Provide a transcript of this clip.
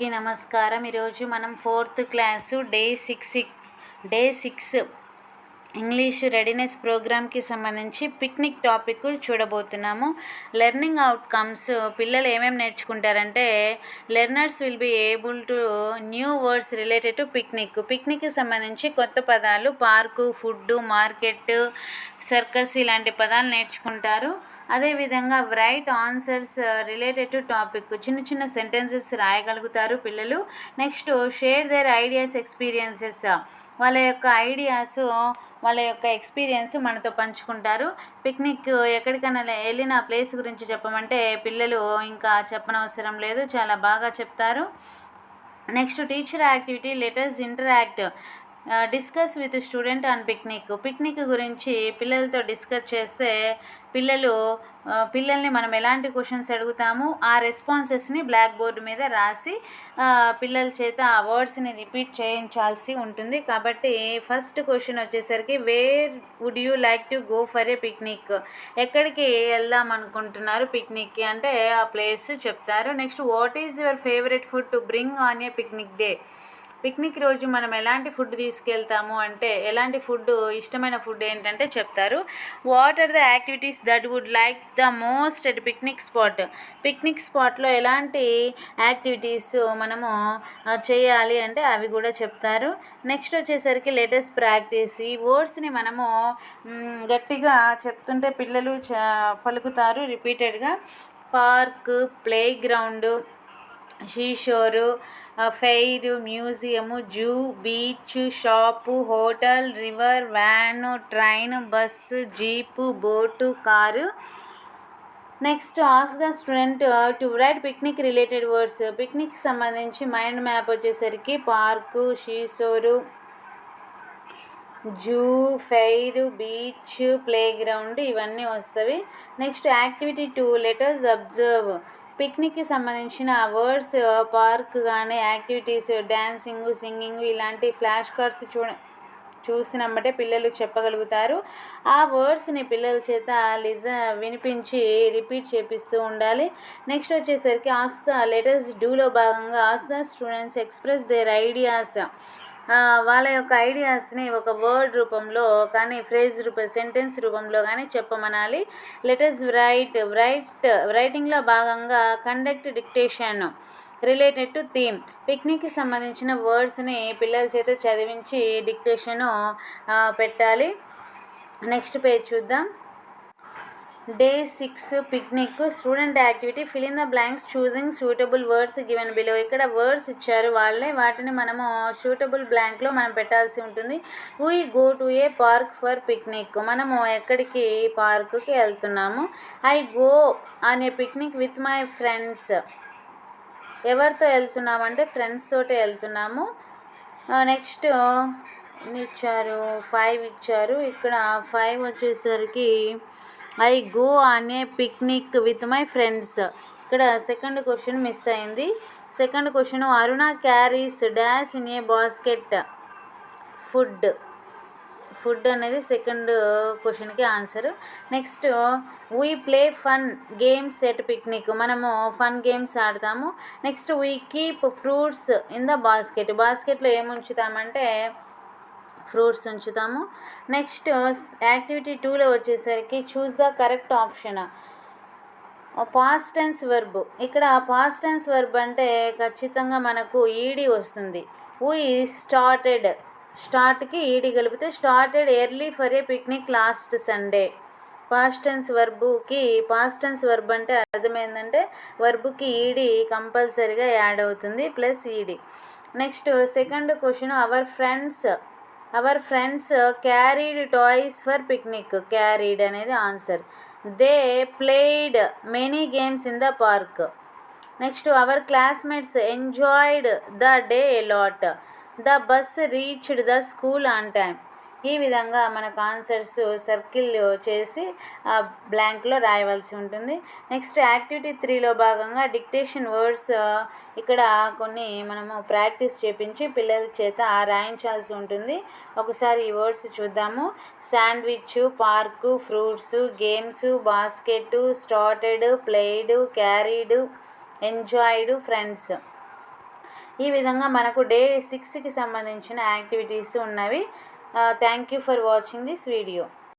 అందరికీ నమస్కారం. ఈరోజు మనం 4th class day six English readiness ప్రోగ్రామ్కి సంబంధించి పిక్నిక్ టాపిక్ చూడబోతున్నాము. లెర్నింగ్ అవుట్కమ్స్ పిల్లలు ఏమేమి నేర్చుకుంటారంటే learners will be able to new words related to పిక్నిక్కి సంబంధించి కొత్త పదాలు పార్కు, ఫుడ్, మార్కెట్, సర్కస్ ఇలాంటి పదాలు నేర్చుకుంటారు. అదేవిధంగా right answers related to topic చిన్న చిన్న సెంటెన్సెస్ రాయగలుగుతారు పిల్లలు. Next share their ideas, experiences, వాళ్ళ యొక్క ఐడియాస్, వాళ్ళ యొక్క ఎక్స్పీరియన్స్ మనతో పంచుకుంటారు. పిక్నిక్ ఎక్కడికైనా వెళ్ళిన ప్లేస్ గురించి చెప్పమంటే పిల్లలు ఇంకా చెప్పనవసరం లేదు, చాలా బాగా చెప్తారు. Next teacher activity, letters interact, discuss with student on picnic గురించి పిల్లలతో డిస్కస్ చేస్తే పిల్లల్ని మనం ఎలాంటి క్వశ్చన్స్ అడుగుతాము ఆ రెస్పాన్సెస్ని బ్లాక్ బోర్డు మీద రాసి పిల్లల చేత ఆ వర్డ్స్ని రిపీట్ చేయించాల్సి ఉంటుంది. కాబట్టి ఫస్ట్ క్వశ్చన్ వచ్చేసరికి where would you like to go for a picnic, ఎక్కడికి వెళ్దాం అనుకుంటున్నారు పిక్నిక్కి అంటే ఆ ప్లేస్ చెప్తారు. Next what is your favourite food to bring on a picnic day, picnic రోజు మనం ఎలాంటి ఫుడ్ తీసుకెళ్తాము అంటే ఎలాంటి ఫుడ్, ఇష్టమైన ఫుడ్ ఏంటంటే చెప్తారు. What are the activities that would like the most at picnic స్పాట్లో ఎలాంటి యాక్టివిటీస్ మనము చేయాలి అంటే అవి కూడా చెప్తారు. నెక్స్ట్ వచ్చేసరికి లెటర్స్ ప్రాక్టీస్, ఈ వర్డ్స్ని మనము గట్టిగా చెప్తుంటే పిల్లలు పలుకుతారు రిపీటెడ్గా. Park, playground, seashore, fair, museum, zoo, beach, shop, hotel, river, van, train, bus, jeep, boat, car. Next ask the student to write picnic related words, picnic సంబంధించి మైండ్ మ్యాప్ వచ్చేసరికి park, seashore, zoo, fair, beach, playground ఇవన్నీ వస్తవి. Next activity 2 letters observe, పిక్నిక్కి సంబంధించిన words park కానీ activities dancing, singing ఇలాంటి flash cards చూసినమ్మటే పిల్లలు చెప్పగలుగుతారు. ఆ వర్డ్స్ని పిల్లల చేత వినిపించి రిపీట్ చేపిస్తూ ఉండాలి. నెక్స్ట్ వచ్చేసరికి ఆస్క్ ద లెటర్స్ డూలో భాగంగా ask the students express their ideas, వాళ్ళ యొక్క ఐడియాస్ని ఒక వర్డ్ రూపంలో కానీ ఫ్రేజ్ సెంటెన్స్ రూపంలో కానీ చెప్పమనాలి. లెటర్స్ రైటింగ్లో భాగంగా conduct dictation related to theme, పిక్నిక్కి సంబంధించిన వర్డ్స్ని పిల్లల చేత చదివించి డిక్టేషను పెట్టాలి. నెక్స్ట్ పేజ్ చూద్దాం. Day 6 picnic student activity fill in the blanks choosing suitable words given below, ఇక్కడ వర్డ్స్ ఇచ్చారు వాళ్ళే, వాటిని మనము సూటబుల్ బ్లాంక్లో మనం పెట్టాల్సి ఉంటుంది. We go to A park for picnic, మనము ఎక్కడికి పార్కుకి వెళ్తున్నాము. I go on a picnic with my friends, ఎవరితో వెళ్తున్నామంటే ఫ్రెండ్స్ తోటి వెళ్తున్నాము. నెక్స్ట్ ఇచ్చారు 5 ఇచ్చారు, ఇక్కడ 5 వచ్చేసరికి I go on a picnic with my friends, ఇక్కడ సెకండ్ క్వశ్చన్ మిస్ అయింది. Second question Aruna carries dash in a basket, food అనేది సెకండ్ క్వశ్చన్కి answer. Next we play fun games at picnic, మనము ఫన్ గేమ్స్ ఆడతాము. Next we keep fruits in the బాస్కెట్లో ఏమి ఉంచుతామంటే ఫ్రూట్స్ ఉంచుతాము. నెక్స్ట్ యాక్టివిటీ 2లో వచ్చేసరికి choose the correct option, past tense verb, ఇక్కడ పాస్ట్ టెన్స్ వర్బ్ అంటే ఖచ్చితంగా మనకు ఈడీ వస్తుంది. వీ స్టార్ట్కి ఈడీ కలిపితే started early for a picnic last Sunday. Past tense verb అంటే అర్థమైందంటే వర్బుకి ఈడీ కంపల్సరీగా యాడ్ అవుతుంది plus E D. Next second question our friends carried toys for picnic, carried అనేది answer. They played many games in the park. Next our classmates enjoyed the day a lot, the bus reached the school on time. ఈ విధంగా మనకు answers circle చేసి బ్లాంక్లో రాయవలసి ఉంటుంది. Next activity 3లో భాగంగా dictation words, ఇక్కడ కొన్ని మనము ప్రాక్టీస్ చేపించి పిల్లల చేత రాయించాల్సి ఉంటుంది. ఒకసారి ఈ వర్డ్స్ చూద్దాము. Sandwich, park, fruits, games, basket, started, played, carried, enjoyed, friends. ఈ విధంగా మనకు డే 6కి సంబంధించిన యాక్టివిటీస్ ఉన్నవి. Thank you for watching this video.